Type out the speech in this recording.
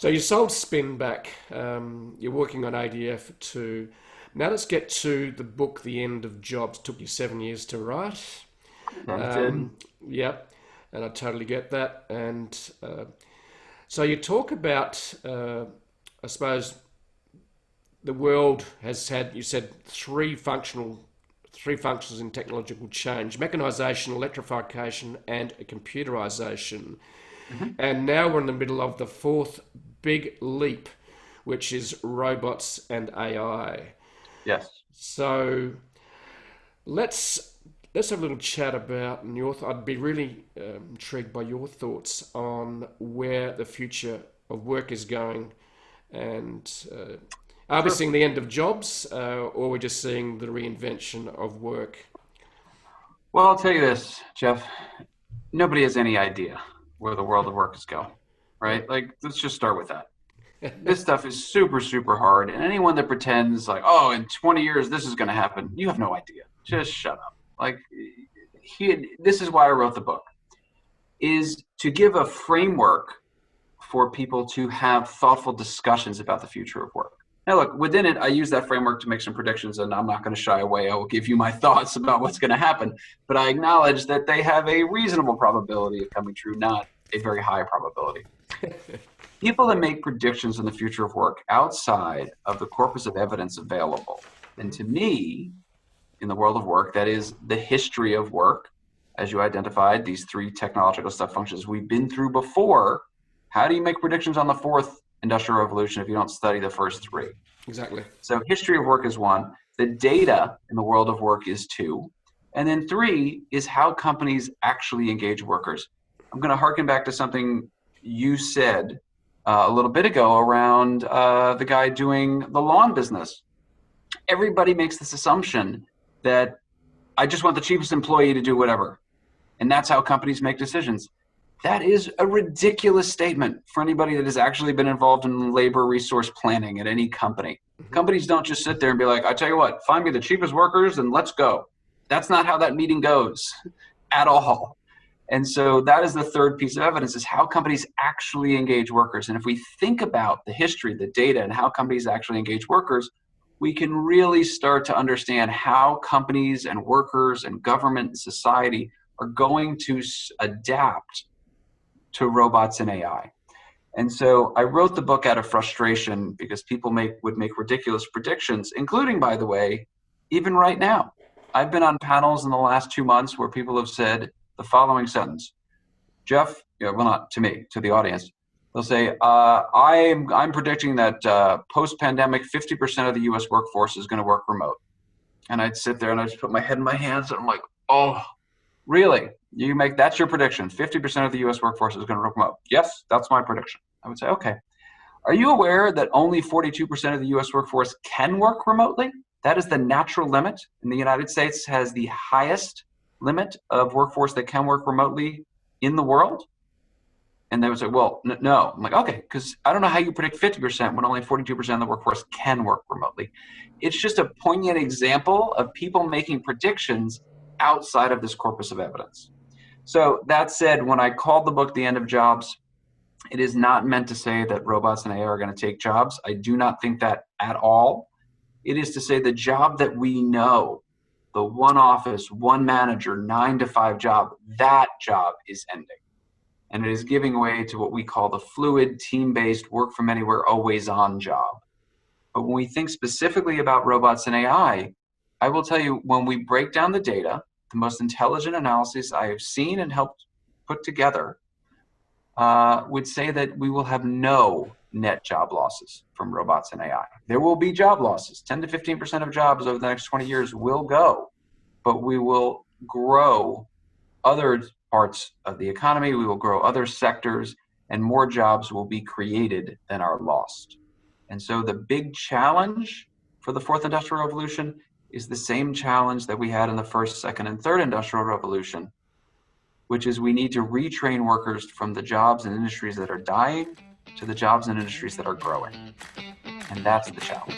So you sold Spinback. You're working on ADF too. Now let's get to the book, The End of Jobs. Took you 7 years to write. That did. Yep, and I totally get that. And so you talk about, I suppose, the world has had, you said, three functions in technological change: mechanization, electrification, and computerization. Mhm. And now we're in the middle of the fourth big leap, which is robots and AI. Yes. So let's let's have a little chat about your. I'd be really intrigued by your thoughts on where the future of work is going, and are we Sure. seeing the end of jobs, or we're just seeing the reinvention of work? Well, I'll tell you this, Jeff. Nobody has any idea where the world of work is going, Yeah. right? Like, let's just start with that. This stuff is super, super hard. And anyone that pretends like, oh, in 20 years, this is going to happen, you have no idea. Just shut up. Like, this is why I wrote the book, is to give a framework for people to have thoughtful discussions about the future of work. Now, look, within it, I use that framework to make some predictions, and I'm not going to shy away. I will give you my thoughts about what's going to happen, but I acknowledge that they have a reasonable probability of coming true, not a very high probability. People that make predictions on the future of work outside of the corpus of evidence available, and to me, in the world of work, that is the history of work, as you identified, these three technological step functions we've been through before. How do you make predictions on the fourth industrial revolution if you don't study the first three? Exactly. So history of work is one. The data in the world of work is two. And then three is how companies actually engage workers. I'm going to harken back to something you said a little bit ago around the guy doing the lawn business. Everybody makes this assumption that I just want the cheapest employee to do whatever. And that's how companies make decisions. That is a ridiculous statement for anybody that has actually been involved in labor resource planning at any company. Hmm. Companies don't just sit there and be like, I tell you what, find me the cheapest workers and let's go. That's not how that meeting goes at all. And so that is the third piece of evidence, is how companies actually engage workers. And if we think about the history, the data, and how companies actually engage workers, we can really start to understand how companies and workers and government and society are going to adapt to robots and AI. And so I wrote the book out of frustration because people would make ridiculous predictions, including, by the way, even right now. I've been on panels in the last 2 months where people have said the following sentence: Jeff, well, not to me, to the audience. They'll say, I'm predicting that post-pandemic, 50% of the U.S. workforce is going to work remote. And I'd sit there and I'd just put my head in my hands and I'm like, oh, really? That's your prediction? 50% of the U.S. workforce is going to work remote? Yes, that's my prediction. I would say, okay. Are you aware that only 42% of the U.S. workforce can work remotely? That is the natural limit. And the United States has the highest limit of workforce that can work remotely in the world. And they would say, well, no. I'm like, okay, because I don't know how you predict 50% when only 42% of the workforce can work remotely. It's just a poignant example of people making predictions outside of this corpus of evidence. So that said, when I called the book The End of Jobs, it is not meant to say that robots and AI are going to take jobs. I do not think that at all. It is to say the job that we know, the one office, one manager, 9 to 5 job, that job is ending. And it is giving way to what we call the fluid, team-based, work from anywhere, always on job. But when we think specifically about robots and AI, I will tell you, when we break down the data, the most intelligent analysis I have seen and helped put together would say that we will have no net job losses from robots and AI. There will be job losses. 10 to 15% of jobs over the next 20 years will go, but we will grow other parts of the economy, we will grow other sectors, and more jobs will be created than are lost. And so the big challenge for the fourth industrial revolution is the same challenge that we had in the first, second, and third industrial revolution, which is we need to retrain workers from the jobs and industries that are dying to the jobs and industries that are growing. And that's the challenge.